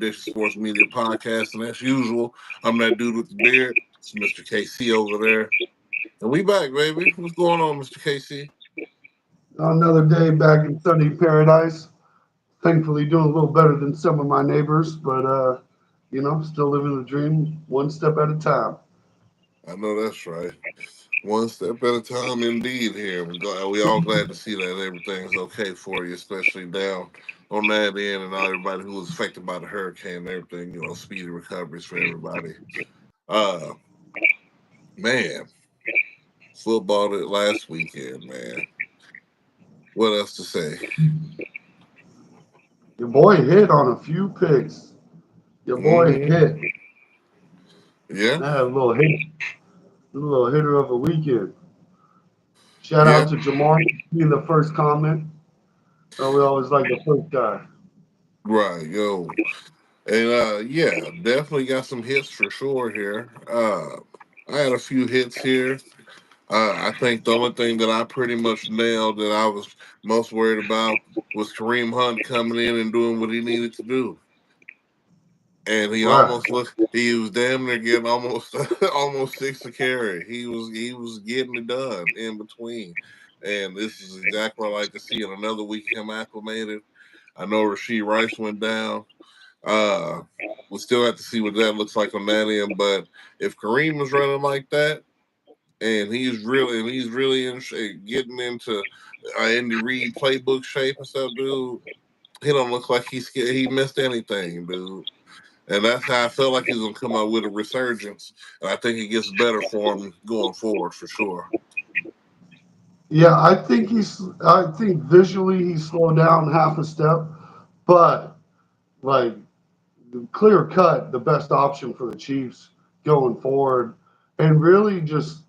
Dish Sports Media Podcast, and as usual, I'm that dude with the beard. It's Mr. KC over there, and we back, baby. What's going on, Mr. KC? Another day back in sunny paradise. Thankfully, doing a little better than some of my neighbors, but still living the dream one step at a time. I know that's right. One step at a time, indeed. Here, we all glad to see that everything's okay for you, especially down on that end, and all everybody who was affected by the hurricane and everything. Speedy recoveries for everybody. Uh, man, football it last weekend, man. What else to say? Your boy hit on a few picks. Your boy Hmm. hit. Yeah, I had a little hitter of a weekend. Shout yeah, out to Jamar being the first comment. We always like the first guy. right, yo. And yeah, definitely got some hits for sure here. I had a few hits here. I think the only thing that I pretty much nailed that I was most worried about was Kareem Hunt coming in and doing what he needed to do. And he Right. almost looked he was damn near getting almost almost six to carry. He was getting it done in between. And this is exactly what I like to see in another week him acclimated. I know Rasheed Rice went down. Uh, we'll still have to see what that looks like on that end. But if Kareem was running like that, and he's really getting into Andy Reid playbook shape and stuff, dude, he don't look like he missed anything, dude. And that's how I felt like he's gonna come out with a resurgence. And I think it gets better for him going forward for sure. Yeah, I think visually he slowed down half a step, but like clear cut the best option for the Chiefs going forward. And really just,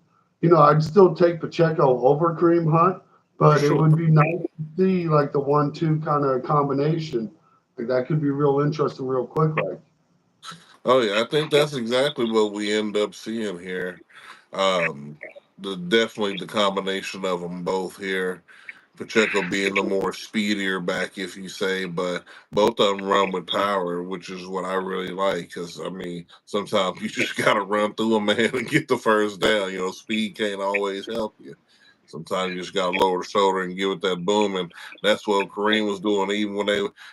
I'd still take Pacheco over Kareem Hunt, For but it sure. would be nice to see like the 1-2 kind of combination. Like that could be real interesting real quick. Like, Oh yeah, I think that's exactly what we end up seeing here. Um, definitely the combination of them both here. Pacheco being the more speedier back, if you say, but both of them run with power, which is what I really like. Because I mean, sometimes you just got to run through a man and get the first down. Speed can't always help you. Sometimes you just got to lower the shoulder and give it that boom, and that's what Kareem was doing. Even when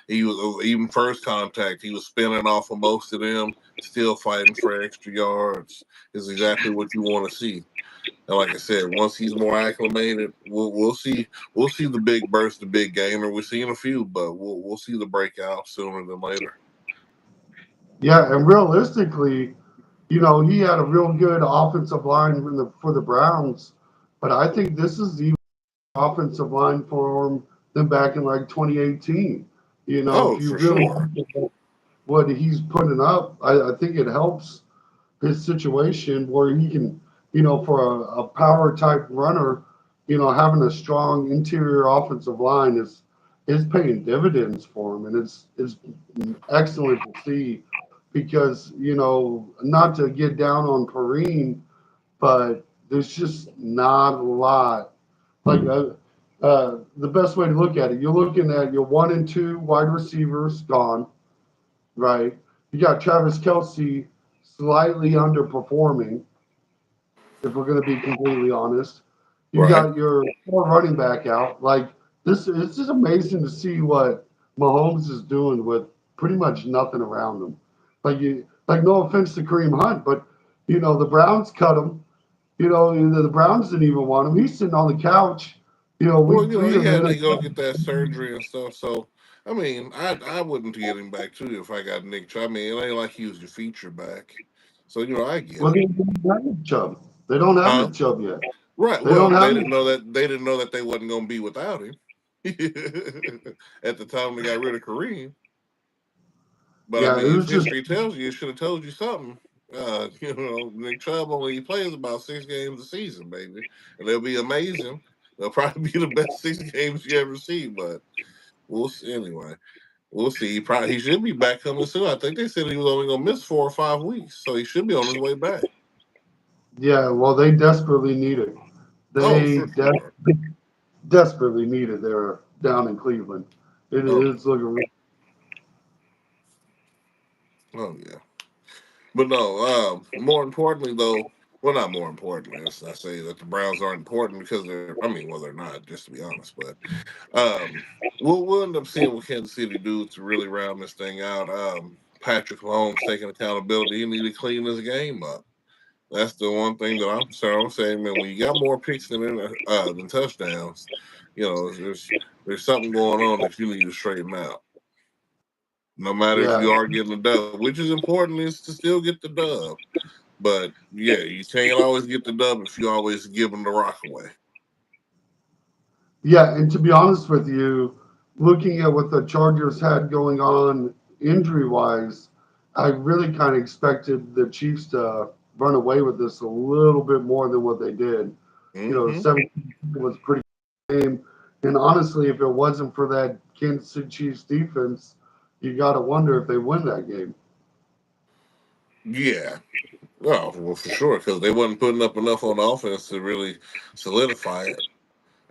he was even first contact, he was spinning off of most of them, still fighting for extra yards. Is exactly what you want to see. And like I said, once he's more acclimated, we'll see the big burst, the big gamer. We're seeing a few, but we'll see the breakout sooner than later. yeah, and realistically, he had a real good offensive line for the Browns, but I think this is the offensive line for them back in like 2018. If Oh, you for really sure. look at what he's putting up, I think it helps his situation where he can, for a power type runner, having a strong interior offensive line is paying dividends for him, and it's excellent to see because not to get down on Perrine, but there's just not a lot like the best way to look at it. You're looking at your 1 and 2 wide receivers gone, right? You got Travis Kelsey slightly underperforming, if we're going to be completely honest. You Right. got your 4 running back out. Like this, it's just amazing to see what Mahomes is doing with pretty much nothing around him. Like no offense to Kareem Hunt, but the Browns cut him. The Browns didn't even want him. He's sitting on the couch. Well, Week three he of the had to go NFL. get that surgery and stuff. So, I mean, I wouldn't get him back too if I got Nick Chubb. I mean, it ain't like he was your feature back. So, I get Well, it. they don't have Nick Chubb. They don't have Huh? Nick Chubb yet. Right. They Well, don't they have didn't Nick. know that they wasn't going to be without him at the time they got rid of Kareem. But I Yeah, it mean, if was just history tells you, it should have told you something. Nick Chubb only plays about 6 games a season, baby, and they'll be amazing. They'll probably be the best 6 games you ever see. But we'll see anyway. We'll see. He should be back coming soon. I think they said he was only going to miss 4 or 5 weeks, so he should be on his way back. yeah. Well, they desperately need it. Oh, They for sure. desperately need it there down in Cleveland. It Oh, is looking. Oh yeah, but no. More importantly, though, well, not more importantly. I say that the Browns aren't important because they're. I mean, well, they're not. Just to be honest, but um, we'll end up seeing what Kansas City do to really round this thing out. Patrick Mahomes taking accountability. He need to clean his game up. That's the one thing that I'm saying, man. When you got more picks than touchdowns, there's something going on that you need to straighten out. No matter if Yeah, you are getting a dub, which is important, is to still get the dub. But yeah, you can't always get the dub if you always give them the rock away. yeah, and to be honest with you, looking at what the Chargers had going on injury wise, I really kind of expected the Chiefs to run away with this a little bit more than what they did. You know, Hmm. 17 was pretty game, and honestly, if it wasn't for that Kansas City Chiefs defense, you got to wonder if they win that game. Yeah. Well, for sure, because they wasn't putting up enough on the offense to really solidify it.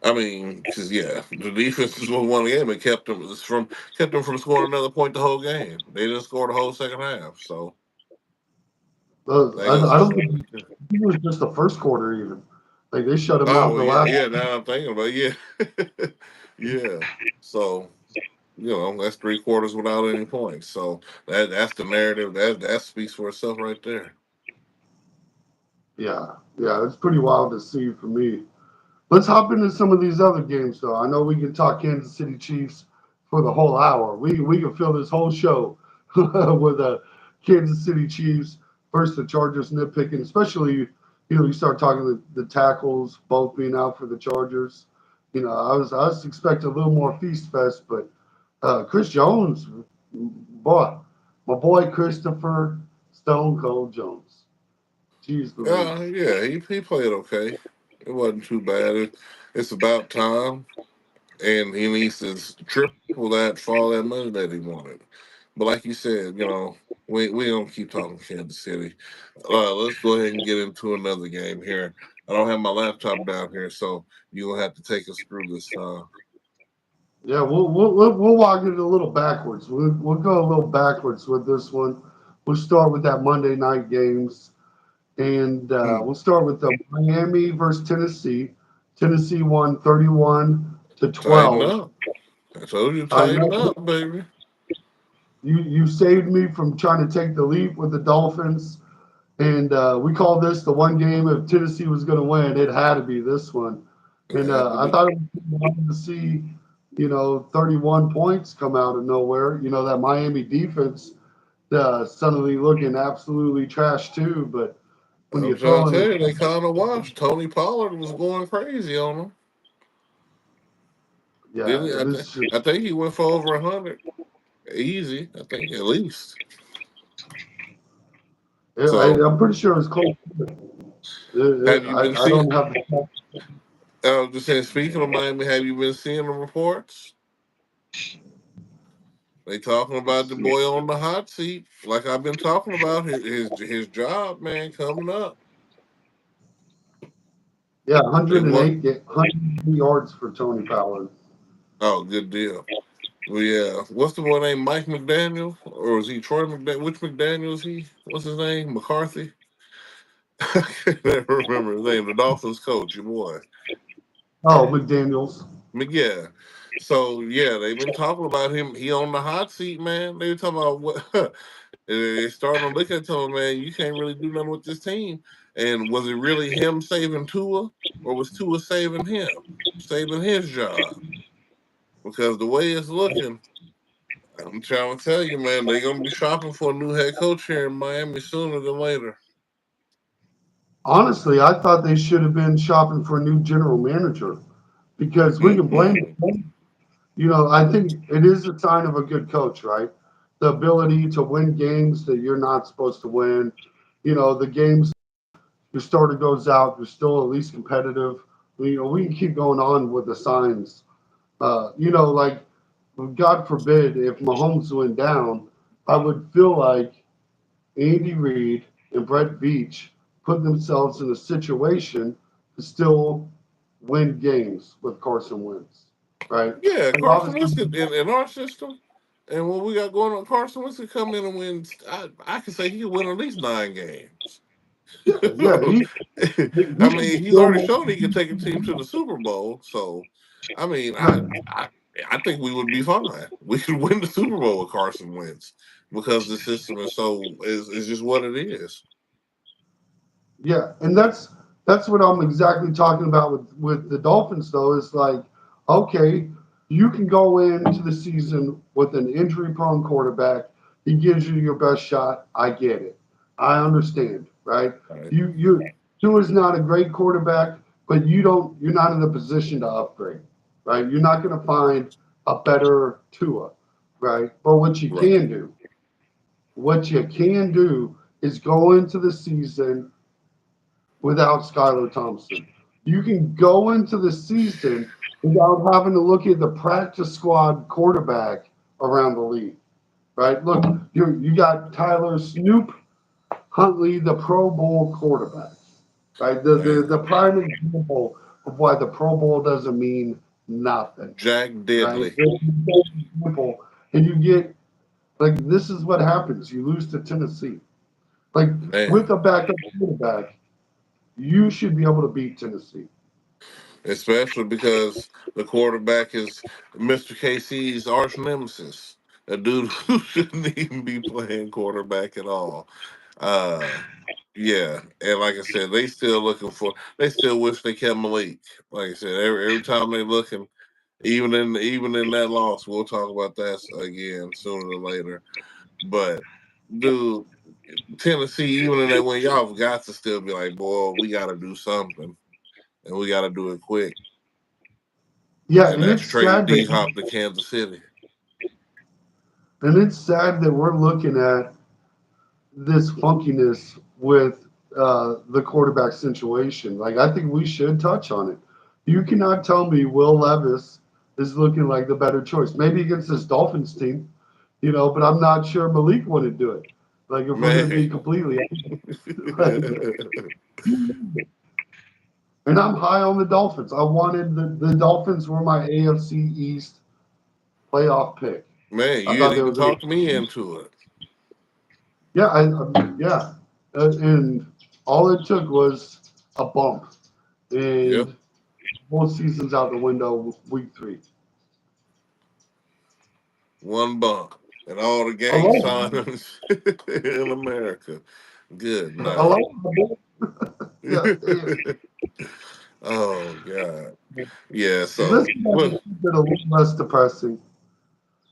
I mean, because yeah, the defense is what won the game and kept them from scoring another point the whole game. They didn't score the whole second half, so that goes I to don't show. think it was just the first quarter even. Like they shut him Oh out well, the yeah, last. yeah. Now I'm thinking about it, yeah, yeah. So that's 3 quarters without any points. So that's the narrative. That speaks for itself right there. Yeah, yeah, it's pretty wild to see for me. Let's hop into some of these other games, though. I know we can talk Kansas City Chiefs for the whole hour. We can fill this whole show with the Kansas City Chiefs versus the Chargers nitpicking, especially you start talking the tackles both being out for the Chargers. I was expecting a little more feast fest, but Chris Jones, boy, my boy Christopher Stone Cold Jones. Jeez Louise. Yeah, he played okay. It wasn't too bad. It's about time, and he needs to triple that for all that money that he wanted. But like you said, we don't keep talking Kansas City. Let's go ahead and get into another game here. I don't have my laptop down here, so you'll have to take us through this time. Yeah, we'll walk it a little backwards. We'll go a little backwards with this one. We'll start with that Monday night games, and Hmm. we'll start with the Miami versus Tennessee. Tennessee won 31 to Tighten 12. up. I told you, I tighten know up, baby. you saved me from trying to take the leap with the Dolphins, and we call this the one game if Tennessee was going to win, it had to be this one. It And had to I be. thought it was fun to see, 31 points come out of nowhere. That Miami defense suddenly looking absolutely trash too. But when I'm you trying throw to in the tell you, they kind of washed. Tony Pollard was going crazy on them. yeah, Didn't he? it is. I think he went for over 100. Easy, I think at least. So, I'm pretty sure it's close. have you been I seeing? don't have the. I was just saying. Speaking of Miami, have you been seeing the reports? They talking about the boy on the hot seat, like I've been talking about his job, man, coming up. Yeah, They want 108 yards for Tony Pollard. oh, good deal. Well, yeah. What's the boy name? Mike McDaniel, or is he Troy McDaniel? Which McDaniel is he? What's his name? McCarthy. I can't remember his name. The Dolphins coach, your boy. Oh, McDaniel's. Yeah. So yeah, they've been talking about him. He on the hot seat, man. They were talking about what they starting to look at him, man. You can't really do nothing with this team. And was it really him saving Tua, or was Tua saving him, saving his job? Because the way it's looking, I'm trying to tell you, man, they're gonna be shopping for a new head coach here in Miami sooner than later. Honestly, I thought they should have been shopping for a new general manager because we can blame Mm-hmm. them. I think it is a sign of a good coach, right? The ability to win games that you're not supposed to win. The games your starter goes out, you're still at least competitive. We can keep going on with the signs. Like God forbid if Mahomes went down, I would feel like Andy Reid and Brett Veach put themselves in a situation to still win games with Carson Wentz, right? Yeah, Like Carson obviously, Wentz in our system. And what we got going on, Carson Wentz could come in and win. I can say he could win at least 9 games. Yeah, yeah. I He can mean, he's still already make. shown he can take a team to the Super Bowl. So, I mean, I think we would be fine. We could win the Super Bowl with Carson Wentz because the system is just what it is. Yeah, and that's what I'm exactly talking about with the Dolphins though. Is like, okay, you can go into the season with an injury prone quarterback. He gives you your best shot. I get it. I understand, right? Right. You Tua's not a great quarterback, but you're not in a position to upgrade, right? You're not going to find a better Tua, right? But Right. what you can do is go into the season without Skylar Thompson. You can go into the season without having to look at the practice squad quarterback around the league, right? Look, you got Tyler Snoop Huntley, the Pro Bowl quarterback, right? Man, The prime example of why the Pro Bowl doesn't mean nothing, Jack right? Diddley. Example, and you get like this is what happens. You lose to Tennessee, like Man, with a backup quarterback. You should be able to beat Tennessee. especially because the quarterback is Mr. KC's arch nemesis, a dude who shouldn't even be playing quarterback at all. Uh, yeah, and like I said, they still wish they kept Malik. Like I said, every time they looking, even in that loss, we'll talk about that again sooner or later. But dude, Tennessee, even in that win, y'all have got to still be like, boy, we got to do something, and we got to do it quick. Yeah, And that's trade D Hop to Kansas City. it's sad that we're looking at this funkiness with the quarterback situation. Like I think we should touch on it. You cannot tell me Will Levis is looking like the better choice. Maybe against this Dolphins team, but I'm not sure Malik wouldn't do it. Like if we're going to Man. be completely, like, and I'm high on the Dolphins. I wanted the Dolphins were my AFC East playoff pick. Man, I you had thought they even were going talked to. me into it. Yeah, yeah, and all it took was a bump, Yep. and both seasons out the window. Week three. One bump. And all the I gang love, signings in America. Good I night. love. Yeah, yeah. Oh God. Yeah, So this so one look, has been a little less depressing,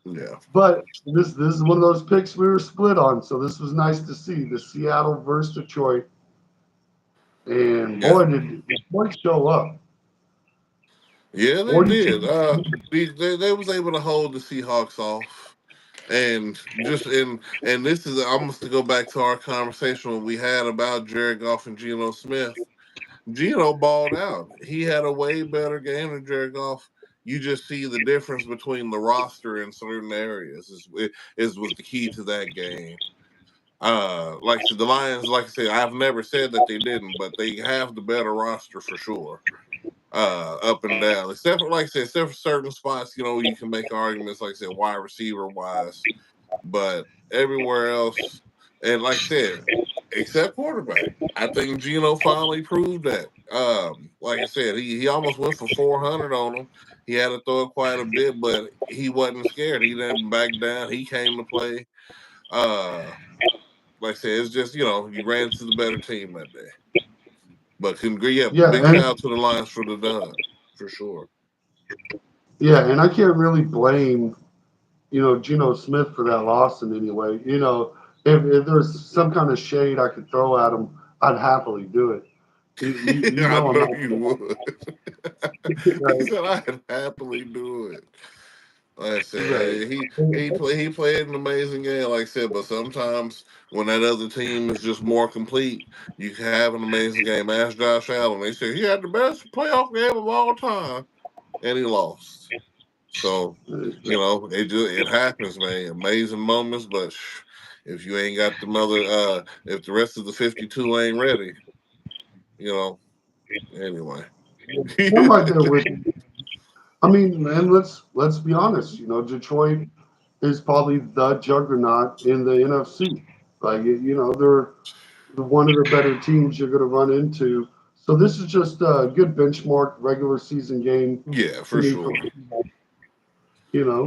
yeah. but this is one of those picks we were split on. So this was nice to see the Seattle versus Detroit, and Yeah. boy did Detroit show up. Yeah, they 42. did. They was able to hold the Seahawks off. And this is almost to go back to our conversation we had about Jared Goff and Geno Smith. Geno balled out. He had a way better game than Jared Goff. You just see the difference between the roster in certain areas is was the key to that game. Like I said, the Lions, like I said, I've never said that they didn't, but they have the better roster for sure. Up and down. Except for like I said, except for certain spots, you can make arguments, like I said, wide receiver wise. But everywhere else, and like I said, except quarterback. I think Gino finally proved that. Like I said, he almost went for 400 on him. He had to throw it quite a bit, but he wasn't scared. He didn't back down. He came to play. Uh, like I said, it's just you ran into the better team that day. But yeah, Yeah, big shout out to the Lions for the dub for sure. and I can't really blame Geno Smith for that loss in any way. If there's some kind of shade I could throw at him, I'd happily do it. You I know I'm know not you would. He right, said I'd happily do it. Like I right. said, he played an amazing game. Like I said, but sometimes when that other team is just more complete, you can have an amazing game. Ask Josh Allen. They said he had the best playoff game of all time, and he lost. So it happens, man. Amazing moments, but if you ain't got the mother, if the rest of the 52 ain't ready, you know. Anyway. I'm right there with you. I mean, man, let's be honest. Detroit. is probably the juggernaut in the NFC. Like they're one of the better teams you're going to run into. So this is just a good benchmark regular season game Yeah, to for me for sure.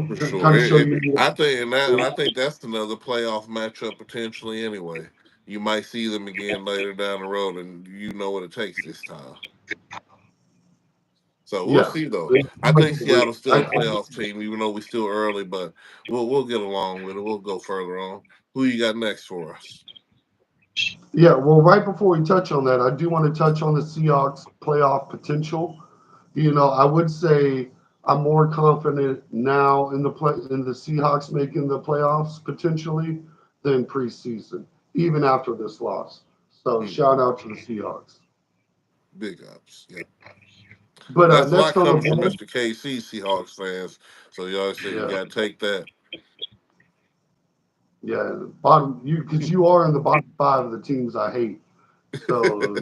For sure. kind of show you. I think and I think that's another playoff matchup potentially anyway. You might see them again later down the road, and you know what it takes this time. So we'll Yeah, see though. I think Seattle's still a playoff team, even though we're still early, but we'll get along with it. We'll go further on. Who you got next for us? yeah. Well, right before we touch on that, I do want to touch on the Seahawks playoff potential. I would say I'm more confident now in the Seahawks making the playoffs potentially than preseason, even after this loss. So shout Hmm. out to the Seahawks. Big ups. Yeah. But That's a next lot on the coming from board, Mr. KC Seahawks fans. So you always say you yeah, gotta take that. yeah, bottom you because you are in the bottom five of the teams I hate. So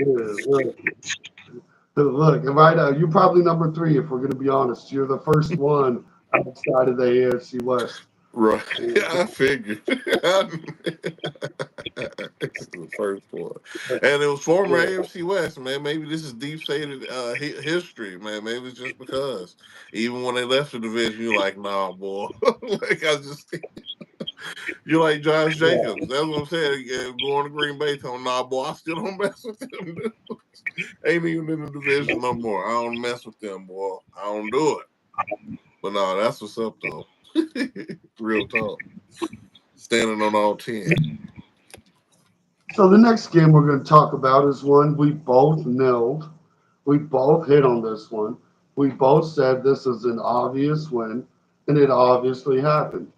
look, look, right now you're probably number three if we're going to be honest. You're the first one outside of the AFC West. Right. I figured. This is the first one. And it was former Yeah, AFC West, man. Maybe this is deep stated history, man. Maybe it's just because even when they left the division, you're like, nah, boy. Like, you're like Josh yeah, Jacobs. That's what I'm saying. Yeah, going to Green Bay, telling, nah, boy, I still don't mess with them. Dude. Ain't even in the division no more. I don't mess with them, boy. I don't do it. But no, that's what's up, though. Real talk. Standing on all 10. So the next game we're going to talk about is one we both nailed. We both hit on this one. We both said this is an obvious win, and it obviously happened.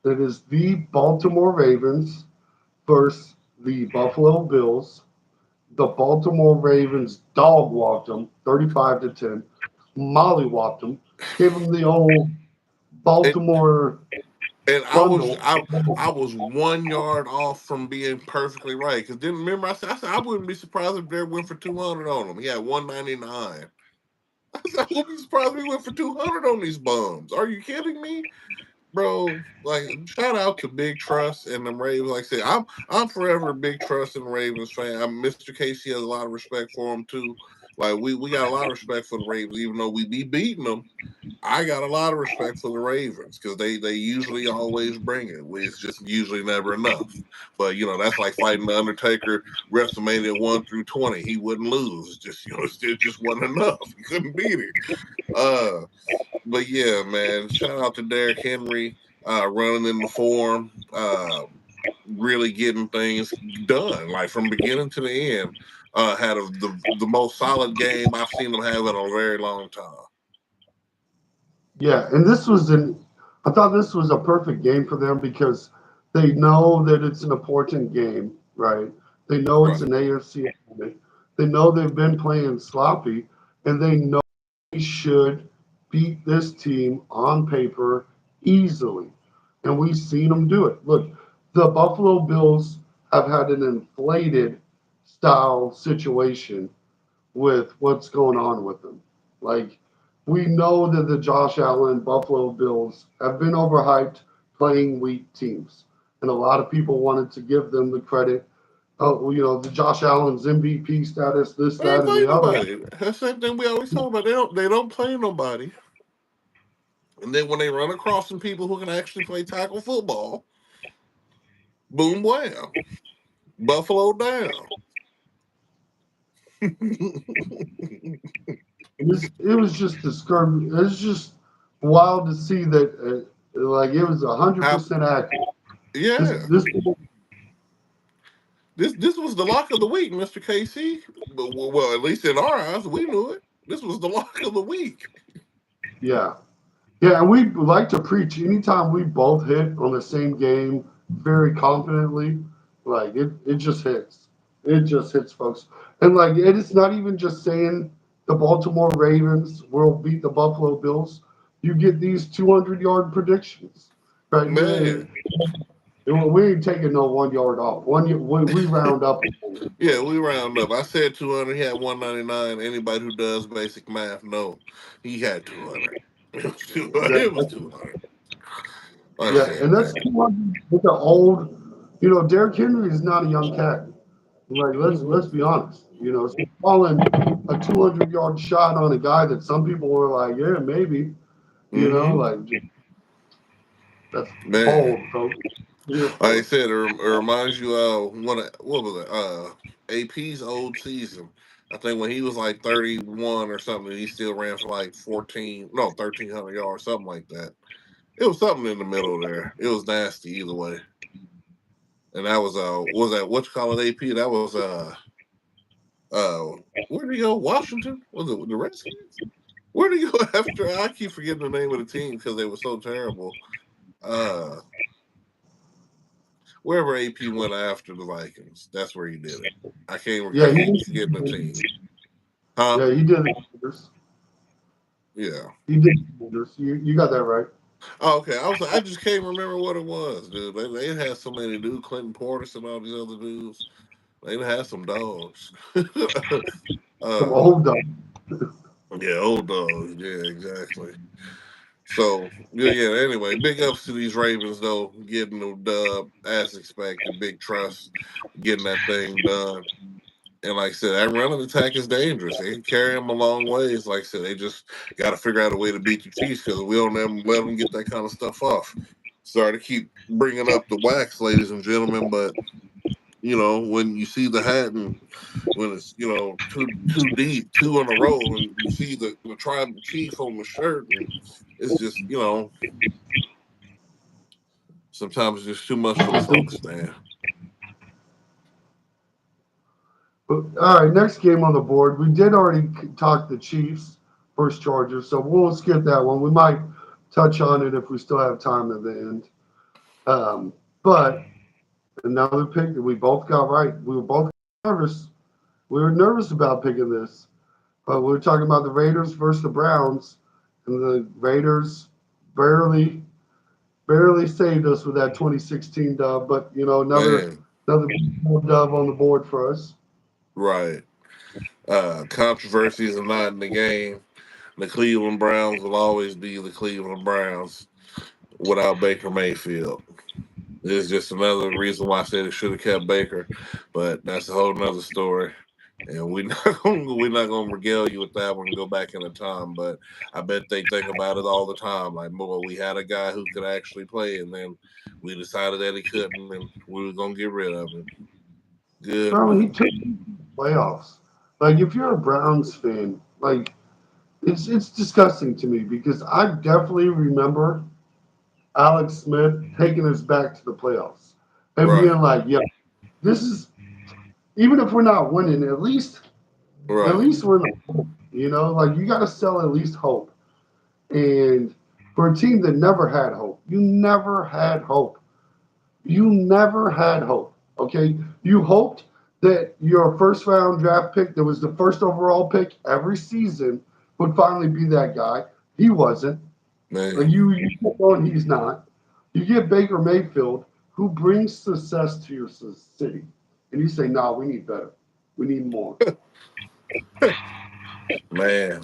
It is the Baltimore Ravens versus the Buffalo Bills. The Baltimore Ravens dog walked them 35-10, mollywopped them, gave them the old And Baltimore and bundle. I was 1 yard off from being perfectly right. Because didn't remember I said I wouldn't be surprised if Derek went for 200 on him. He had 199. I said I wouldn't be surprised if he went for 200 on these bums. Are you kidding me? Bro, like shout out to Big Trust and the Ravens. Like I said, I'm forever a Big Trust and Ravens fan. Mr. Casey has a lot of respect for him too. Like we got a lot of respect for the Ravens, even though we be beating them. I got a lot of respect for the Ravens because they usually always bring it. It's just usually never enough. But that's like fighting the Undertaker WrestleMania 1 through 20. He wouldn't lose. It's just it just wasn't enough. He couldn't beat it. Uh, but yeah, man, shout out to Derrick Henry running in the form, really getting things done, like from beginning to the end. Had the most solid game I've seen them have in a very long time. Yeah, and I thought this was a perfect game for them because they know that it's an important game, right? They know it's Right. an AFC opponent. They know they've been playing sloppy, and they know they should beat this team on paper easily. And we've seen them do it. Look, the Buffalo Bills have had an inflated style situation with what's going on with them. Like, we know that the Josh Allen Buffalo Bills have been overhyped playing weak teams. And a lot of people wanted to give them the credit. Oh, the Josh Allen's MVP status, this, They ain't that, and play the other. nobody. That's the same thing we always talk about. They don't play nobody. And then when they run across some people who can actually play tackle football, boom wham. Buffalo down. It was just discouraging. It was just wild to see that, like, it was How 100% accurate. This, yeah. this, This was the lock of the week, Mr. KC. But, well, at least in our eyes, we knew it. This was the lock of the week. yeah. Yeah, and we like to preach anytime we both hit on the same game very confidently, like it just hits. It just hits, folks. And like it is not even just saying the Baltimore Ravens will beat the Buffalo Bills. You get these 200-yard predictions, right? Man. We ain't taking no 1 yard off. We round up. Yeah, we round up. I said 200. He had 199. Anybody who does basic math know he had 200. It was 200. I Yeah, said, and that's man. 200 with the old. Derrick Henry is not a young cat. Like let's Mhm. be honest. So calling a 200-yard shot on a guy that some people were like, yeah, maybe. Hmm. Like that's Man. bold, folks. Here Like I for it. said, it reminds you of what was it? AP's old season. I think when he was like 31 or something, he still ran for like 1,300 yards, something like that. It was something in the middle there. It was nasty either way. And that was that what you call it, AP? That was uh where did he go? Washington? Was it the Redskins? Where did he go after? I keep forgetting the name of the team because they were so terrible. Uh Wherever AP went after the Vikings, that's where he did it. Yeah, I he keep did. forgetting the team. Huh? Yeah, he did the Commanders. Yeah. He did the Commanders. You got that right. Oh, okay. I just can't remember what it was, dude. They had so many dudes, Clinton Portis and all these other dudes. They had some dogs. Some uh, old dog. yeah, old dogs. Yeah, exactly. So yeah. Anyway, big ups to these Ravens though, getting the dub as expected. Big trust, getting that thing done. And like I said, that running attack is dangerous. They can carry them a long ways. Like I said, they just got to figure out a way to beat the Chiefs because we don't let them get that kind of stuff off. Sorry to keep bringing up the wax, ladies and gentlemen, but when you see the hat and when it's two deep, two in a row, and you see the tribal chief on the shirt, and it's just sometimes it's just too much for the folks, man. But, all right, next game on the board. We did already talk the Chiefs versus Chargers, so we'll skip that one. We might touch on it if we still have time at the end. But another pick that we both got right. We were both nervous. We were nervous about picking this, but we were talking about the Raiders versus the Browns, and the Raiders barely barely saved us with that 2016 dub. But Man, another dub on the board for us. right. Controversies are not in the game. The Cleveland Browns will always be the Cleveland Browns without Baker Mayfield. It's just another reason why I said it should have kept Baker, but that's a whole nother story. And we're not gonna regale you with that one and go back in the time. But I bet they think about it all the time. Like, well, we had a guy who could actually play, and then we decided that he couldn't, and we were gonna get rid of him. Bro, he Goodwill. took playoffs. Like if you're a Browns fan, like it's disgusting to me because I definitely remember Alex Smith taking us back to the playoffs and being Right, like, "Yeah, this is even if we're not winning, at right, least we're in the hope." Like you got to sell at least hope. And for a team that never had hope, you never had hope. You never had hope. Okay, you hoped that your first round draft pick, that was the first overall pick every season, would finally be that guy. He wasn't. Like man. you kept on, he's not. You get Baker Mayfield, who brings success to your city, and you say, "No, we need better. We need more." Man.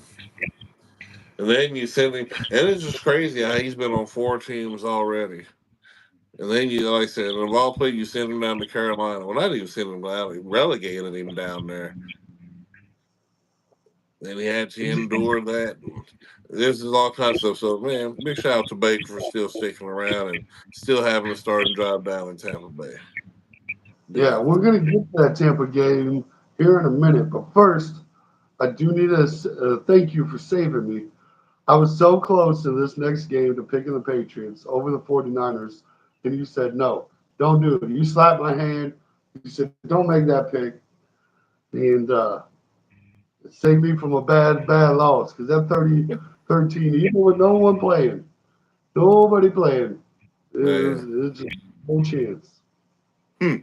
And then you send him, and it's just crazy how he's been on four teams already. And then you, like I said, of all places, you send him down to Carolina. Well, not even send him down, relegated him down there. And he had to endure that. And this is all kinds of stuff. So, man, big shout out to Baker for still sticking around and still having a starting job down in Tampa Bay. Big Yeah, up. we're gonna get to that Tampa game here in a minute, but first, I do need to thank you for saving me. I was so close in this next game to picking the Patriots over the 49ers, and you said, no, don't do it. You slapped my hand. You said, don't make that pick. And it saved me from a bad loss because that 30-13, even with no one playing, nobody playing, Man. it was just no chance. Hmm.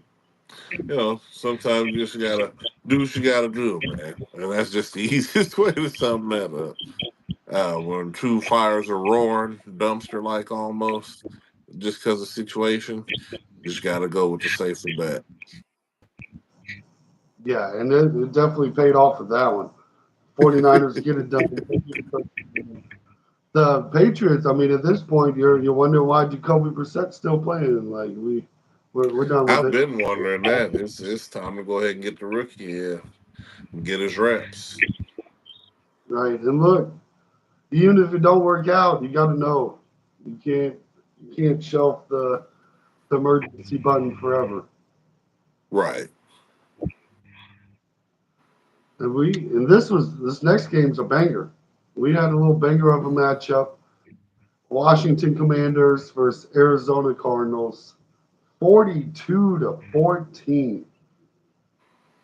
Sometimes you just gotta do what you gotta do, man. And that's just the easiest way to sum that up. When two fires are roaring, dumpster like almost, just because of situation, you just got to go with the safer bet. Yeah, and it definitely paid off with that one. 49ers get it done. The Patriots. I mean, at this point, you're wondering why Jacoby Brissett's still playing. Like we're done with I've it, been wondering that. It's time to go ahead and get the rookie here and get his reps. right? And look, even if it don't work out, you got to know you can't shelf the emergency button forever. Right. And this next game's a banger. We had a little banger of a matchup. Washington Commanders versus Arizona Cardinals. 42-14.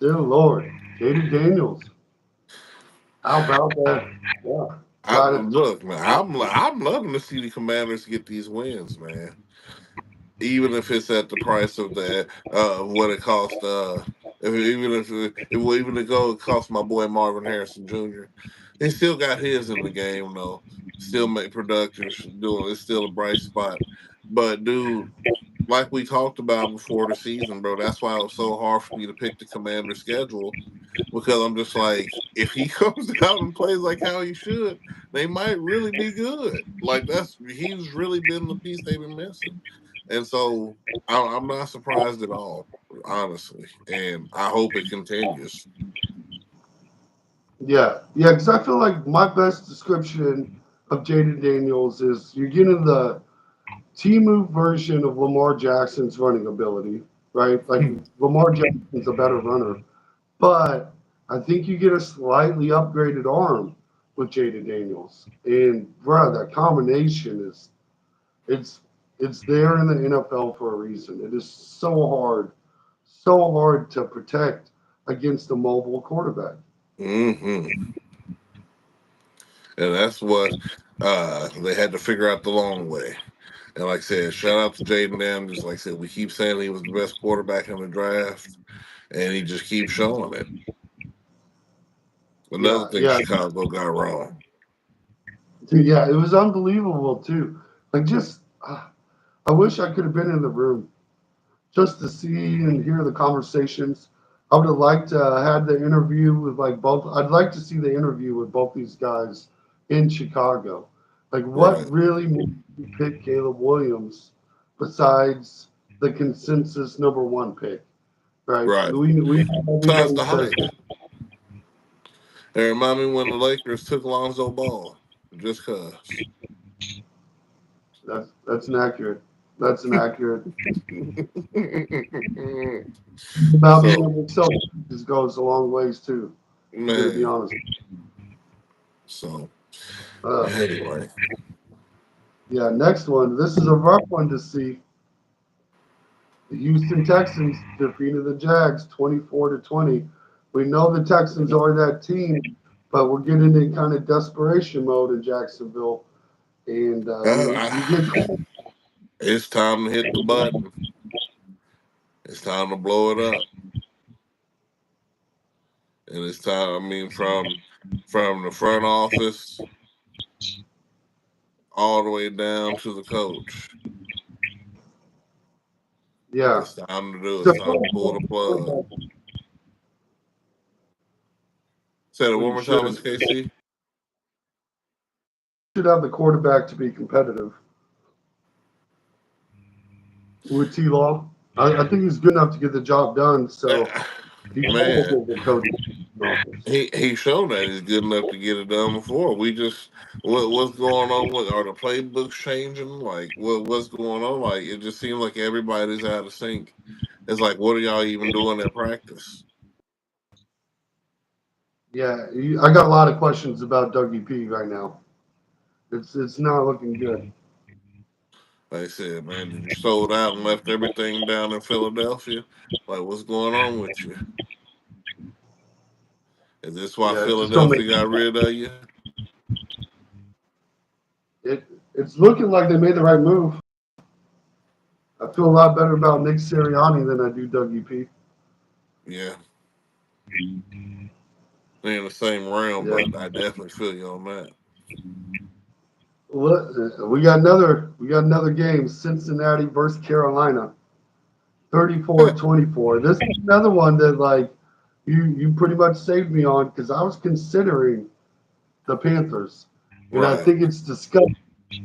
Dear Lord. Jaden Daniels. How about that? Yeah. I Got it. look, man. I'm loving to see the Commanders get these wins, man. Even if it's at the price of the what it cost. Even if it cost my boy Marvin Harrison Jr. He still got his in the game though. Still make productive. Doing it's still a bright spot. But dude, like we talked about before the season, bro, that's why it was so hard for me to pick the Commander schedule because I'm just like, if he comes out and plays like how he should, they might really be good. Like he's really been the piece they've been missing, and so I'm not surprised at all, honestly, and I hope it continues. Yeah. Yeah, because I feel like my best description of Jaden Daniels is you're getting the Timu version of Lamar Jackson's running ability, right? Like Lamar Jackson's a better runner. But I think you get a slightly upgraded arm with Jaden Daniels. And bro, that combination is it's it's there in the NFL for a reason. It is so hard to protect against a mobile quarterback. Hmm. And that's what they had to figure out the long way. And like I said, shout out to Jaden Daniels. Like I said, we keep saying he was the best quarterback in the draft, and he just keeps showing it. Another Yeah, thing yeah, Chicago got wrong. dude, yeah. It was unbelievable too. Like just, I wish I could have been in the room just to see and hear the conversations. I would have liked to had the interview with like both. I'd like to see the interview with both these guys in Chicago. Like, what Right, really made you pick Caleb Williams besides the consensus number one pick? Right? right. We Besides everybody the says hype. It remind me when the Lakers took Lonzo Ball, just cause. that's an accurate. That's an accurate. About being So, able to sell just goes a long ways too. I'm gonna be man. honest. So, Uh, anyway. yeah, next one. This is a rough one to see. The Houston Texans defeated the Jags 24-20. We know the Texans are that team, but we're getting in kind of desperation mode in Jacksonville, and you Uh, get it's time to hit the button. It's time to blow it up. And it's time, I mean, from the front office all the way down to the coach. yeah. It's time to do it. So It's time to pull the plug. Say it we one more time, Miss should KC. have the quarterback to be competitive with T Law. I think he's good enough to get the job done. So Uh, you got to Man, look at the coach office. he showed that he's good enough to get it done before. We just what's going on with are the playbooks changing? Like what's going on? Like it just seems like everybody's out of sync. It's like what are y'all even doing at practice? Yeah, I got a lot of questions about Dougie P right now. It's not looking good. Like I said, man, you sold out and left everything down in Philadelphia. Like what's going on with you? Is this why Yeah, it just don't make Philadelphia got rid of you? it. It's looking like they made the right move. I feel a lot better about Nick Sirianni than I do Dougie P. Yeah, they're in the same realm, Yeah. but I definitely feel you on that. We got another game. Cincinnati versus Carolina. 34-24. This is another one that like you pretty much saved me on because I was considering the Panthers. And I Right. think it's disgusting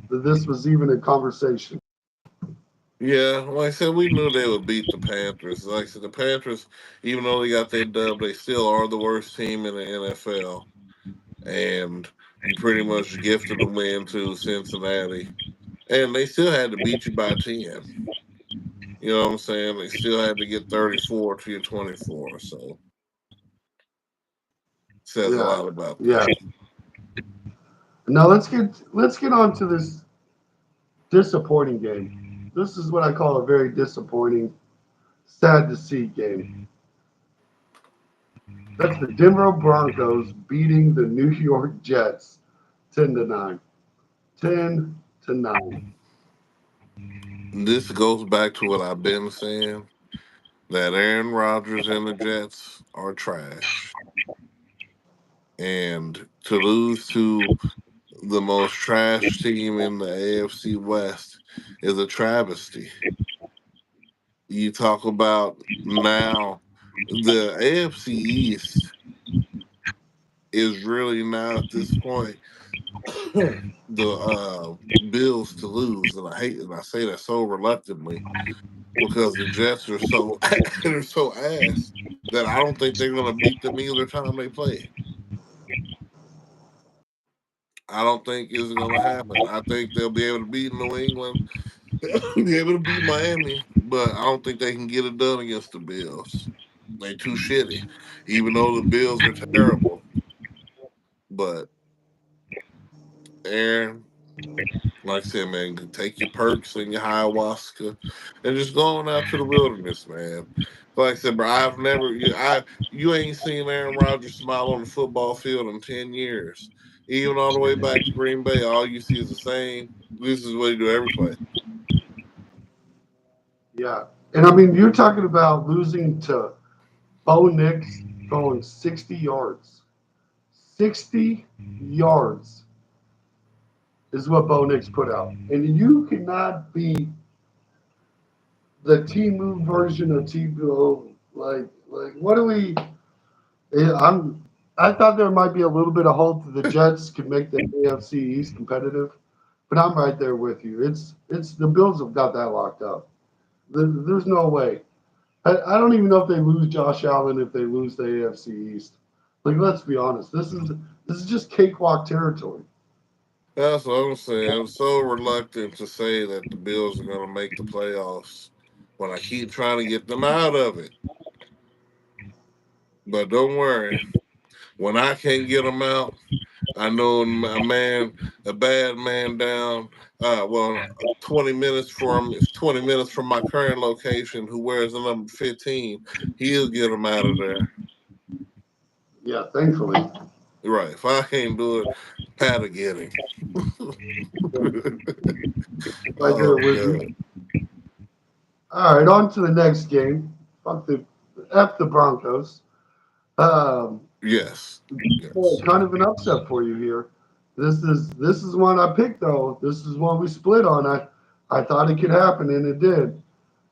that this was even a conversation. Yeah, like I said, we knew they would beat the Panthers. Like I said, the Panthers, even though they got their dub, they still are the worst team in the NFL. And you pretty much gifted the win to Cincinnati. And they still had to beat you by 10. You know what I'm saying? They still had to get 34 to your 24. So says a Yeah, lot about yeah. them. Now let's get on to this disappointing game. This is what I call a very disappointing, sad to see game. That's the Denver Broncos beating the New York Jets 10-9. 10-9. This goes back to what I've been saying that Aaron Rodgers and the Jets are trash. And to lose to the most trash team in the AFC West is a travesty. You talk about now the AFC East is really now at this point the Bills to lose, and I hate and I say that so reluctantly because the Jets are so they're so ass that I don't think they're going to beat them either time they play. I don't think it's going to happen. I think they'll be able to beat New England, be able to beat Miami, but I don't think they can get it done against the Bills. They too shitty, even though the Bills are terrible. But Aaron, like I said, man, take your perks and your ayahuasca, and just go on out to the wilderness, man. Like I said, bro, you ain't seen Aaron Rodgers smile on the football field in 10 years. Even all the way back to Green Bay, all you see is the same. This is what he do every play. Yeah. And I mean, you're talking about losing to Bo Nix throwing 60 yards. 60 yards is what Bo Nix put out. And you cannot beat the Timu version of Tebow. Like, what do we? I'm. I thought there might be a little bit of hope that the Jets could make the AFC East competitive, but I'm right there with you. It's the Bills have got that locked up. There's no way. I don't even know if they lose Josh Allen if they lose the AFC East. Like, let's be honest. This is just cakewalk territory. That's what I'm saying. I'm so reluctant to say that the Bills are going to make the playoffs when I keep trying to get them out of it. But don't worry, when I can't get them out, I know a bad man down. 20 minutes from 20 minutes from my current location, who wears the number 15, he'll get them out of there. Yeah, thankfully. Right. If I can't do it, Pat will get him. Right there Oh with you. God. All right, on to the next game. Fuck the F the Broncos. Um, Yes. Boy, Yes. kind of an upset for you here. This is one I picked though. This is one we split on. I thought it could happen and it did.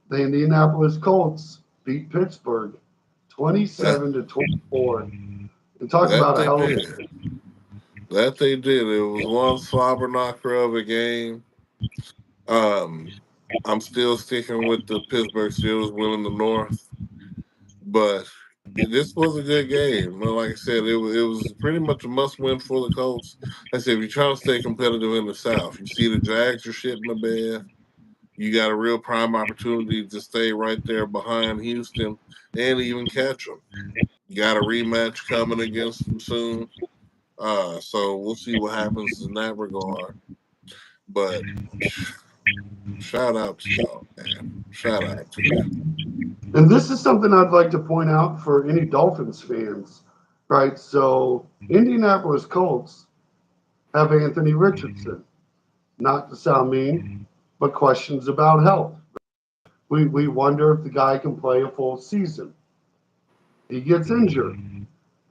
The Indianapolis Colts beat Pittsburgh That 27 to 24. And talk that about a they hell of did. That they did. It was one slobber knocker of a game. Um, I'm still sticking with the Pittsburgh Steelers winning the North, but this was a good game. Well, like I said, it was pretty much a must win for the Colts. Like I said, if you're trying to stay competitive in the South, you see the Jags are shit in the bed. You got a real prime opportunity to stay right there behind Houston and even catch them. You got a rematch coming against them soon. So we'll see what happens in that regard. But shout out to y'all, man. Shout out to you. And this is something I'd like to point out for any Dolphins fans, right? So, Indianapolis Colts have Anthony Richardson. Not to sound mean, but questions about health. We wonder if the guy can play a full season. He gets injured.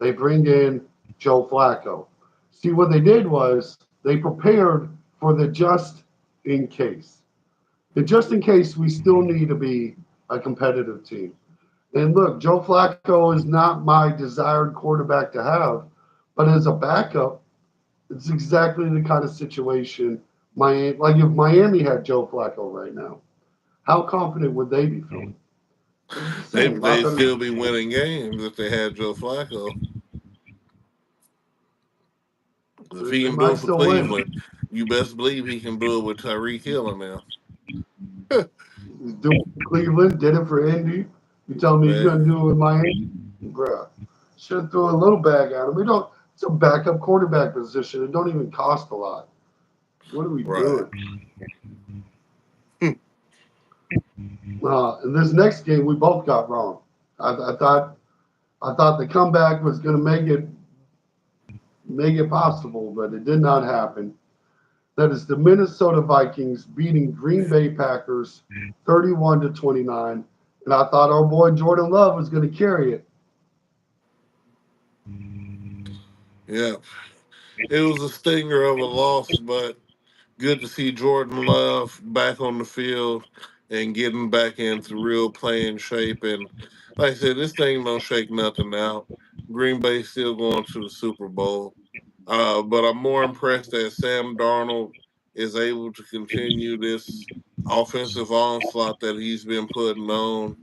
They bring in Joe Flacco. See, what they did was they prepared for the just in case. The just in case we still need to be a competitive team. And look, Joe Flacco is not my desired quarterback to have, but as a backup, It's exactly the kind of situation Miami, like if Miami had Joe Flacco right now, how confident would they be feeling? It's the same. They Not that still be winning games if they had Joe Flacco. If he they can do might it for still win. Cleveland, you best believe he can do it with Tyreek Hill now. He's doing it for Cleveland, did it for Indy. You tell me he's Man, going to do it with Miami, bruh? Should throw a little bag at him. We don't. It's a backup quarterback position. It don't even cost a lot. What are we right. doing? In this next game, we both got wrong. I thought the comeback was going to make it possible, but it did not happen. That is the Minnesota Vikings beating Green Bay Packers 31-29. And I thought our boy Jordan Love was going to carry it. Yeah. It was a stinger of a loss, but good to see Jordan Love back on the field and getting back into real playing shape. And like I said, this thing don't shake nothing out. Green Bay still going to the Super Bowl. But I'm more impressed that Sam Darnold is able to continue this offensive onslaught that he's been putting on.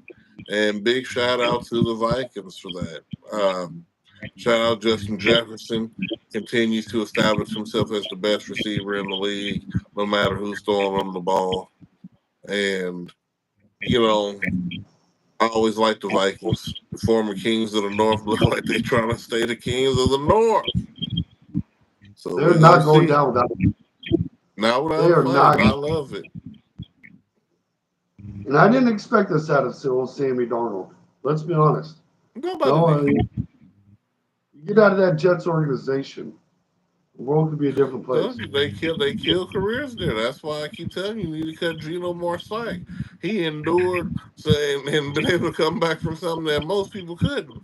And big shout out to the Vikings for that. Shout out Justin Jefferson continues to establish himself as the best receiver in the league, no matter who's throwing him the ball. And, you know, I always like the Vikings. The former kings of the North look like they're trying to stay the kings of the North. So They're we're going not to going see. down without. Not They without a are fight, not. and I love it. And I didn't expect this out of Sammy Darnold. Let's be honest. Nobody No, did. you get out of that Jets organization, the world could be a different place. Told you they kill careers there. That's why I keep telling you, you need to cut Geno more slack. He endured and been able to come back from something that most people couldn't.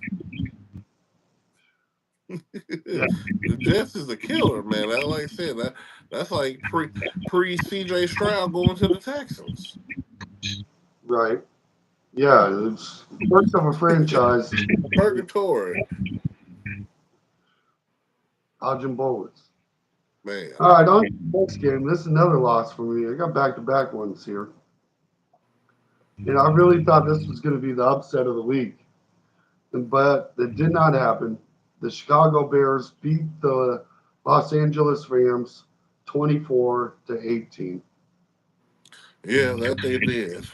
Yeah, The Jets is a killer, man. Like I said, that's like pre CJ Stroud going to the Texans. right. Yeah, it's perks of a franchise. Purgatory, Dodging bullets. man. All right, on to the next game. This is another loss for me. I got back-to-back ones here. And I really thought this was going to be the upset of the week, but it did not happen. The Chicago Bears beat the Los Angeles Rams 24-18. Yeah, that they did.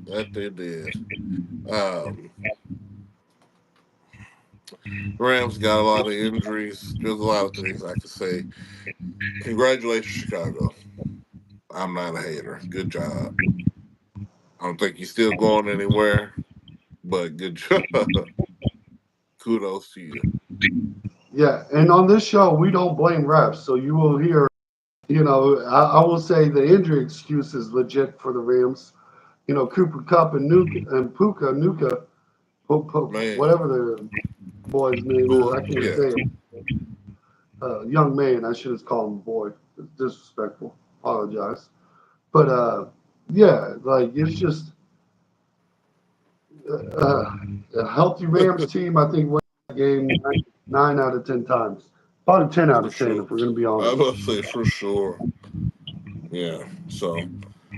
That they did. Um, Rams got a lot of injuries. There's a lot of things I could say. Congratulations, Chicago. I'm not a hater. Good job. I don't think you're still going anywhere, but good job. Kudos to you. Yeah, and on this show, we don't blame refs. So you will hear, I will say the injury excuse is legit for the Rams. Cooper Cup and Puka Nuka, Man, whatever the boy's name is, I Tua, can't yeah, say it. Young man, I should have called him boy. It's disrespectful. Apologize. But yeah, like it's just uh, a healthy Rams team. I think won that game 9 out of 10 times. Probably 10 out for of 10 sure. if we're going to be I honest. must say for sure. Yeah. So,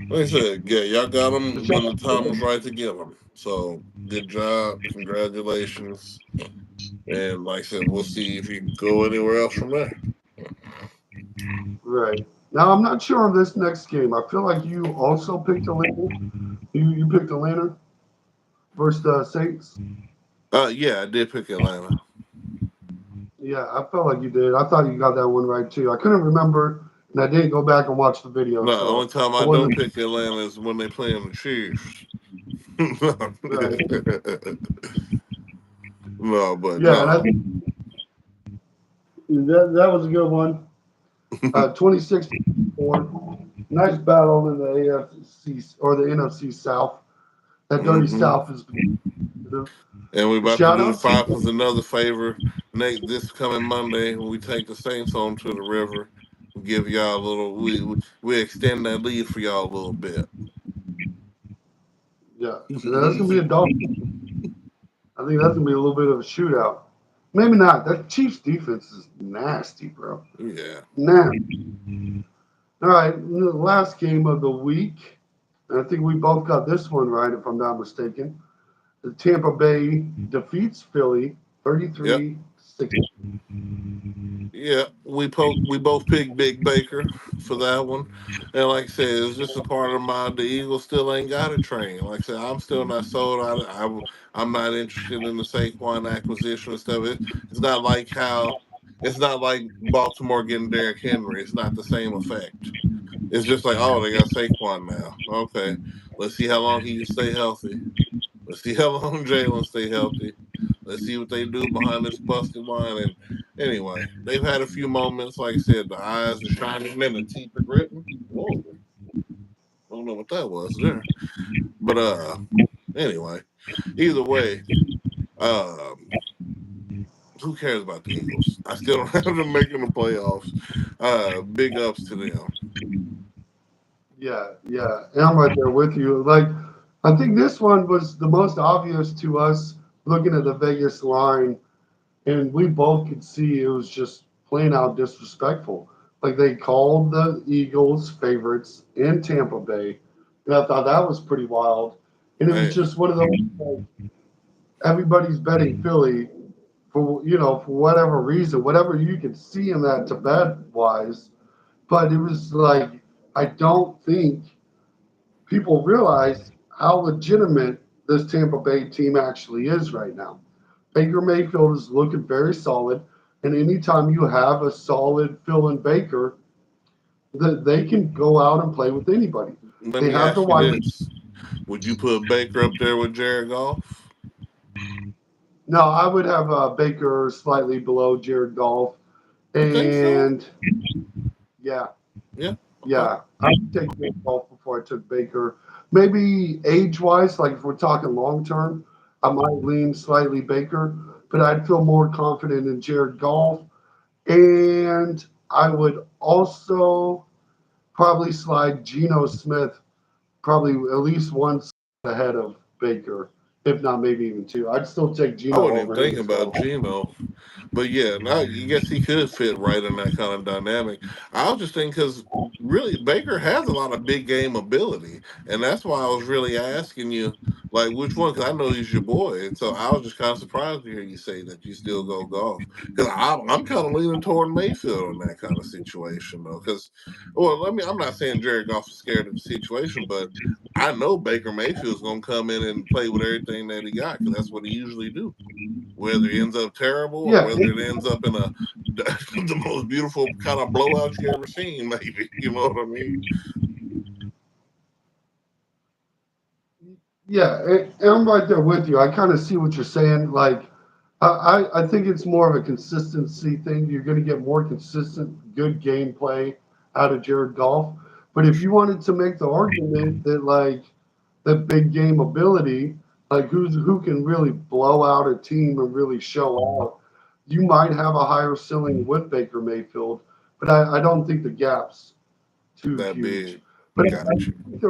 like I said, yeah, y'all got them when the time was right to get them. So, good job. Congratulations. And like I said, we'll see if you can go anywhere else from there. Right. Now, I'm not sure on this next game. I feel like you also picked Atlanta. You picked Atlanta versus the Saints. Yeah, I did pick Atlanta. Yeah, I felt like you did. I thought you got that one right too. I couldn't remember, and I didn't go back and watch the video, No, the only so time I I don't wasn't pick Atlanta is when they play in the Chiefs. right. No, but Yeah, and I no. think that was a good one. 26-4. Nice battle in the AFC or the NFC South. That dirty Hmm. South is. And we're about to Shout do the out to Falcons another favor. Nate, this coming Monday, when we take the Saints home to the river, we give y'all a little. We extend that lead for y'all a little bit. yeah. That's gonna be a dog. I think that's gonna be a little bit of a shootout. maybe not. That Chiefs defense is nasty, bro. Yeah. Nasty. All right, the last game of the week, and I think we both got this one right, if I'm not mistaken. The Tampa Bay defeats Philly Yep. 33-6. Yeah, we both picked Big Baker for that one, and like I said, it's just a part of my the Eagles still ain't got a train. Like I said, I'm still not sold on it. I'm not interested in the Saquon acquisition and stuff. It's not like how it's not like Baltimore getting Derrick Henry. It's not the same effect. It's just like, oh, they got Saquon now. Okay, let's see how long he can stay healthy. Let's see how long Jalen stay healthy. Let's see what they do behind this busted line. And anyway, they've had a few moments. Like I said, the eyes are shining and the teeth are gritting. Whoa, I don't know what that was there. But anyway, either way, um, who cares about the Eagles? I still don't have them making the playoffs. Big ups to them. Yeah, yeah, and I'm right there with you. Like, I think this one was the most obvious to us looking at the Vegas line, and we both could see it was just plain out disrespectful. Like, they called the Eagles favorites in Tampa Bay, and I thought that was pretty wild. And it was Hey, just one of those, like, everybody's betting Philly for, for whatever reason, whatever you could see in that to bet wise. But it was like, I don't think people realize how legitimate this Tampa Bay team actually is right now. Baker Mayfield is looking very solid, and anytime you have a solid Phil and Baker, that they can go out and play with anybody. let They me have the ask you wide. this: would you put Baker up there with Jared Goff? No, I would have Baker slightly below Jared Goff, You think so? and yeah, Yeah. Okay. yeah, I would take Jared Goff before I took Baker. Maybe age wise, like if we're talking long term, I might lean slightly Baker, but I'd feel more confident in Jared Goff. And I would also probably slide Geno Smith probably at least one ahead of Baker, if not maybe even two. I'd still take I Geno wasn't even over him thinking as well. about Geno. But yeah, now I guess he could fit right in that kind of dynamic. I was just thinking because really Baker has a lot of big game ability, and that's why I was really asking you like which one because I know he's your boy, and so I was just kind of surprised to hear you say that you still go golf because I'm kind of leaning toward Mayfield in that kind of situation though. Because well, I'm not saying Jared Goff is scared of the situation, but I know Baker Mayfield's gonna come in and play with everything that he got because that's what he usually do whether it ends up terrible or Yeah, whether it ends up in a the most beautiful kind of blowout you ever seen, maybe. You know what I mean? yeah, and I'm right there with you. I kind of see what you're saying. Like, I think it's more of a consistency thing. You're going to get more consistent, good gameplay out of Jared Goff. But if you wanted to make the argument that like that big game ability, like who can really blow out a team and really show out, you might have a higher ceiling with Baker Mayfield. But I don't think the gap's too That huge. big. But I Got you. think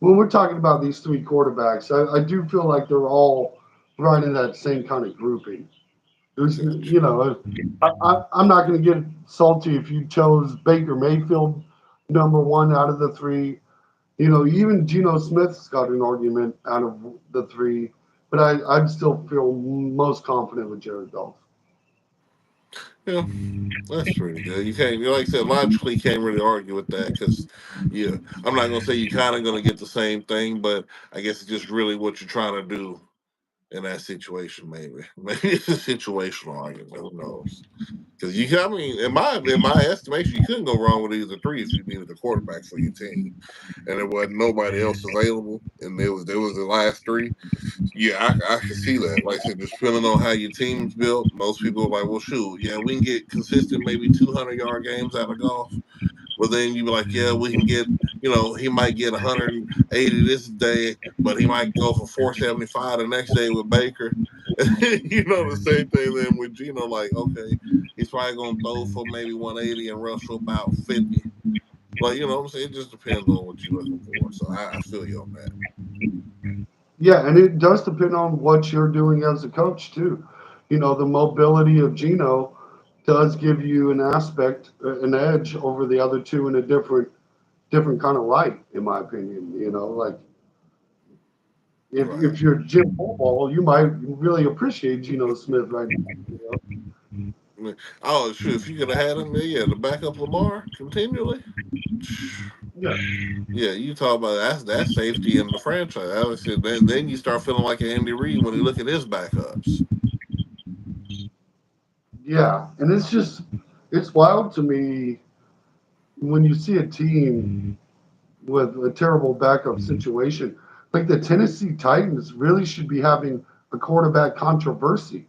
when we're talking about these three quarterbacks, I do feel like they're all right in that same kind of grouping. There's, Got you. I'm not going to get salty if you chose Baker Mayfield number one out of the three. Even Geno Smith's got an argument out of the three, but I'd still feel most confident with Jared Goff. Yeah, that's pretty good. You can't, like I said, logically, you can't really argue with that because, yeah, I'm not gonna say you're kind of gonna get the same thing, but I guess it's just really what you're trying to do in that situation. Maybe, maybe it's a situational argument. Who knows? Because I mean, in my estimation, you couldn't go wrong with either three if you needed a quarterback for your team, and there wasn't nobody else available, and there was the last three. Yeah, I can see that. Like I said, just depending on how your team's built, most people are like, well, shoot, yeah, we can get consistent maybe 200-yard games out of Golf. But then you be like, yeah, we can get, he might get 180 this day, but he might go for 475 the next day with Baker. The same thing then with Gino. Like, okay, he's probably gonna throw for maybe 180 and rush for about 50. Like, you know what I'm saying? It just depends on what you're looking for. So I feel you on that. Yeah, and it does depend on what you're doing as a coach too. the mobility of Geno does give you an aspect, an edge over the other two in a different kind of light, in my opinion. Like if Right. you're Jim Football, you might really appreciate Geno Smith right now. Oh, shoot, if you could have had him, yeah, to back up Lamar continually. Yeah, Yeah, you talk about that's safety in the franchise. I would say then you start feeling like Andy Reid when you look at his backups. yeah, and it's wild to me when you see a team with a terrible backup situation. Like the Tennessee Titans really should be having a quarterback controversy.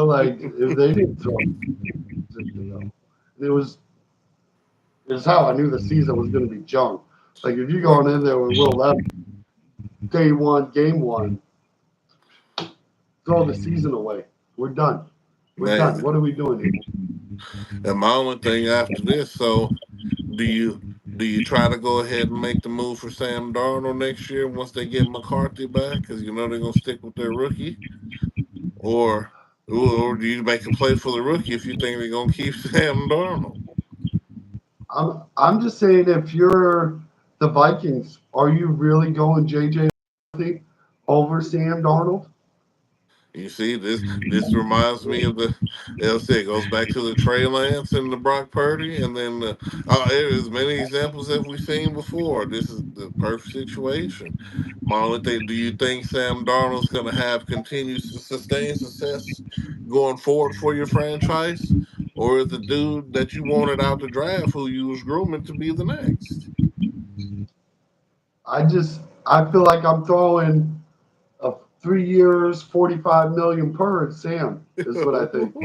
Like if they didn't throw it was is how I knew the season was going to be junk. Like if you're Right. going in there with Will Levis, day one, game one, throw the season away. We're done. We're done. Man, What are we doing here? and my only thing after this, so do you do you try to go ahead and make the move for Sam Darnold next year once they get McCarthy back because you know they're gonna stick with their rookie, or or do you make a play for the rookie if you think they're gonna keep Sam Darnold? I'm just saying, if you're the Vikings, are you really going JJ over Sam Darnold? You see, this reminds me of the LC. It goes back to the Trey Lance and the Brock Purdy, and then there's many examples that we've seen before. This is the perfect situation. My only thing, do you think Sam Darnold's going to have continued to sustain success going forward for your franchise, or is the dude that you wanted out the draft who you was grooming to be the next? I feel like I'm throwing a 3 years, 45 million per at Sam. He's Is what I think.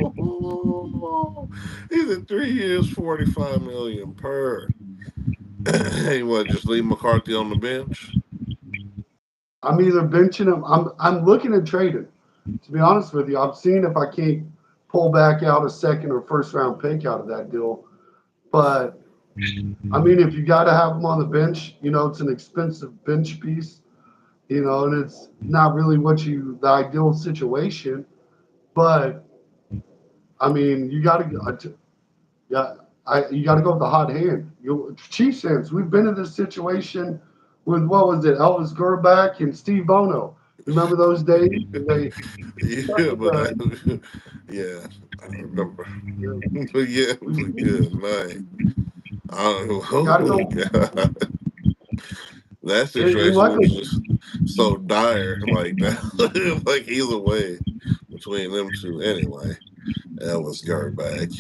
at 3 years, 45 million per. Hey, what? Just leave McCarthy on the bench? I'm either benching him. I'm looking at trading. To be honest with you, I'm seeing if I can't pull back out a second or first round pick out of that deal. But I mean, if you got to have him on the bench, it's an expensive bench piece. And it's not really the ideal situation. But I mean, yeah, you got to go with the hot hand. Chiefs fans, we've been in this situation with what was it, Elvis Grbac and Steve Bono. Remember those days? They stuck Yeah, with but the, yeah, I remember. you But yeah, it was a we good night. I don't know. got to Oh go. God, that And situation was luckily, just so dire like that. Like either way, between them two, anyway, that was back.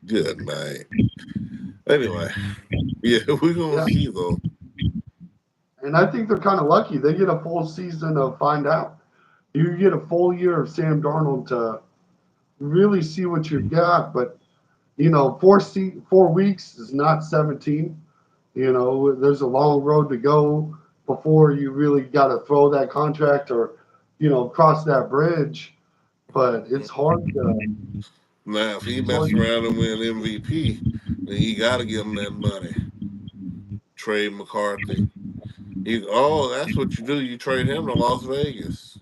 Good night. Anyway, yeah, we're gonna yeah. see though. And I think they're kind of lucky. They get a full season to find out. You get a full year of Sam Darnold to really see what you've got. But 4 weeks is not 17. There's a long road to go before you really got to throw that contract or cross that bridge. But it's hard to. Now, if he It's hard mess around and win MVP, then you got to give him that money. Trade McCarthy. That's what you do. You trade him to Las Vegas.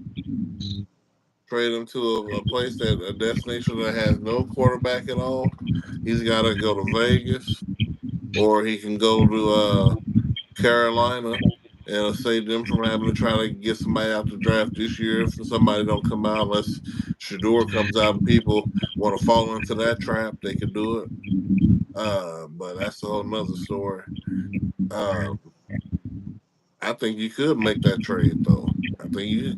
Trade him to a place a destination that has no quarterback at all. He's got to go to Vegas, or he can go to Carolina and save them from having to try to get somebody out the draft this year if somebody don't come out unless Shador comes out and people want to fall into that trap, they could do it. But that's a whole nother story. Uh, I think you could make that trade though. I think you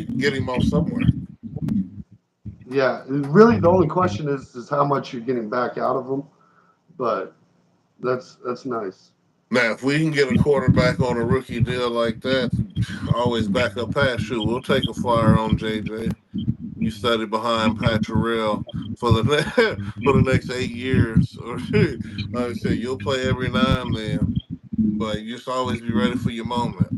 can get him off somewhere. Yeah, really, the only question is how much you're getting back out of them. But that's nice. Now, if we can get a quarterback on a rookie deal like that, always back up past you. We'll take a flyer on JJ. You study behind Pat Terrell for the for the next 8 years, or like I said, you'll play every now and then, but you just always be ready for your moment.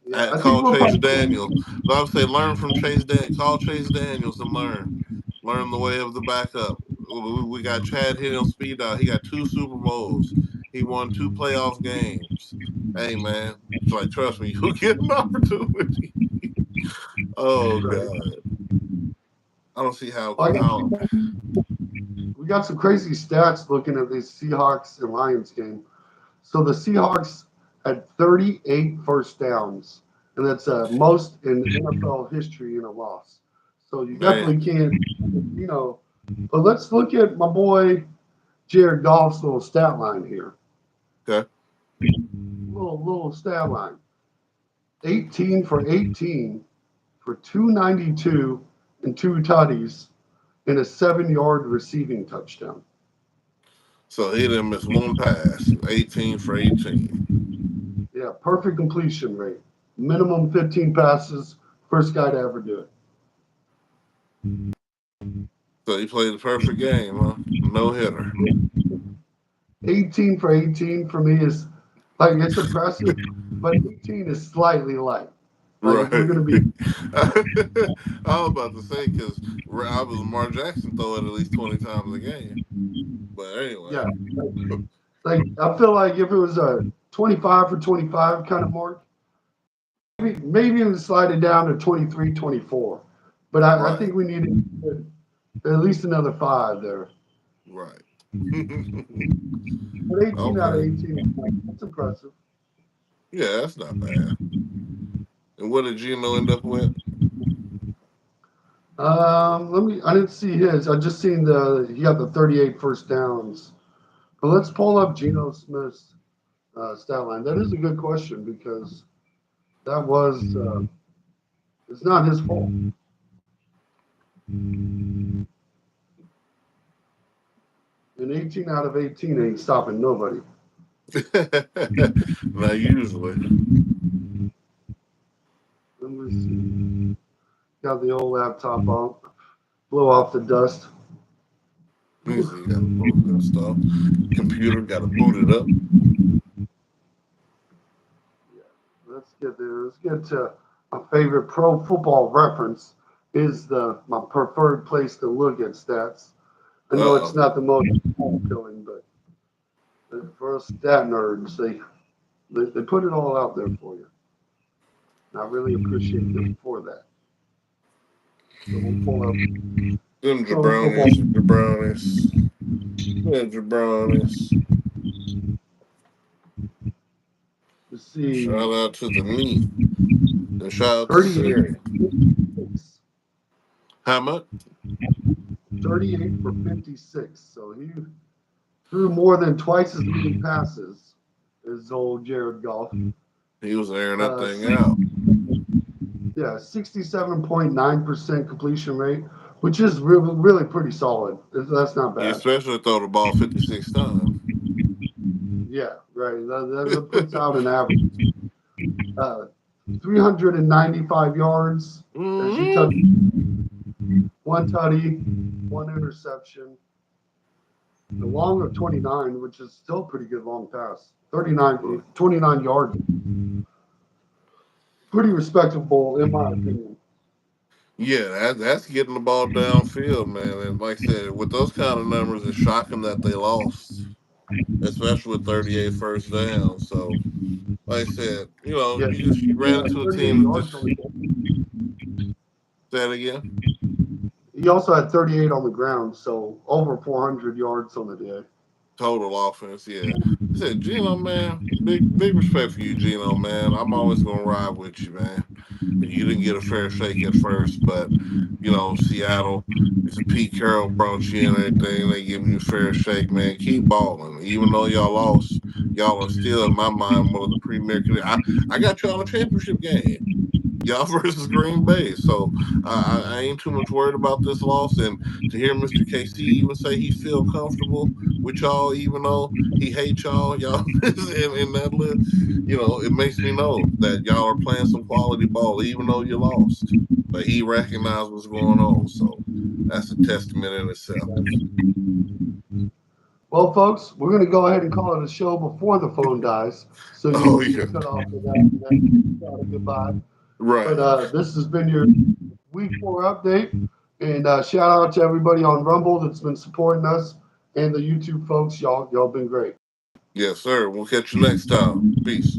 Yeah, I think Call we'll Chase probably. Daniels. But I would say learn from Chase. Call Chase Daniels and learn the way of the backup. We got Chad hitting on speed out. He got 2 Super Bowls. He won 2 playoff games. Hey man, it's like trust me, you'll get an opportunity. Oh Right. God. I don't see how I got how we got some crazy stats looking at this Seahawks and Lions game. So the Seahawks had 38 first downs, and that's most in NFL history in a loss. So you man. definitely can't, you know. But let's look at my boy Jared Goff's little stat line here. Okay. Little stat line: 18 for 18 for 292 and two tutties and a 7-yard receiving touchdown. So he didn't miss one pass. 18 for 18. Yeah, perfect completion rate. Minimum 15 passes. First guy to ever do it. So he played the perfect game, huh? No hitter. 18 for 18 for me is like it's impressive, but 18 is slightly light. Like if we're Right. gonna be, I was about to say because I was Lamar Jackson throw it at least 20 times a game. But anyway. yeah, like I feel like if it was a 25 for 25 kind of mark, maybe even slide it down to 23, 24. But I Right. think we need at least another five there. Right. But 18 out of Okay. 18, that's impressive. Yeah, that's not bad. And what did Gino end up with? Let me. I didn't see his. I just seen he got the 38 first downs. But let's pull up Geno Smith's stat line. That is a good question because that was it's not his fault. And 18 out of 18 ain't stopping nobody. Not usually. Let me see. Got the old laptop out. Blow off the dust. Easy. Got to boot that stuff. Computer got to boot it up. Let's get there. Let's get to my favorite pro football reference is my preferred place to look at stats. I know it's Uh-oh. not the most appealing, but for us stat nerds, they put it all out there for you. And I really appreciate them for that. So we'll pull up Them pro football. jabronis. Yeah, jabronis. Let's see, Shout out to the meat. And shout out to 38, Siri. How much? 38 for 56. So he threw more than twice as many passes as old Jared Goff. He was airing that Uh, thing out. yeah, 67.9% completion rate, which is really pretty solid. That's not He bad. especially throw the ball 56 times. Yeah, right. That puts out an average. 395 yards, as you touched, one tutty, one interception. The long of 29, which is still a pretty good long pass. 29 yards. Pretty respectable, in my opinion. Yeah, that's getting the ball downfield, man. And like I said, with those kind of numbers, it's shocking that they lost, especially with 38 first down. So, like I said, Yeah, you ran into a 38 team that yards just on the game. said again. He also had 38 on the ground, so over 400 yards on the day. Total offense, yeah. I said, Gino, man, big respect for you, Gino, man. I'm always gonna ride with you, man. You didn't get a fair shake at first, but Seattle, it's a Pete Carroll brought you in and everything. They give you a fair shake, man. Keep balling. Even though y'all lost, y'all are still in my mind one of the premier. I got y'all in a championship game. Y'all versus Green Bay. So I ain't too much worried about this loss. And to hear Mr. KC even say he feel comfortable with y'all, even though he hates y'all in that list, it makes me know that y'all are playing some quality ball, even though you lost. But he recognized what's going on. So that's a testament in itself. Well, folks, we're going to go ahead and call it a show before the phone dies, so you Oh can yeah, cut off with that goodbye. But right. this has been your week 4 update, and shout out to everybody on Rumble that's been supporting us, and the YouTube folks. Y'all been great. Yes, sir. We'll catch you next time. Peace.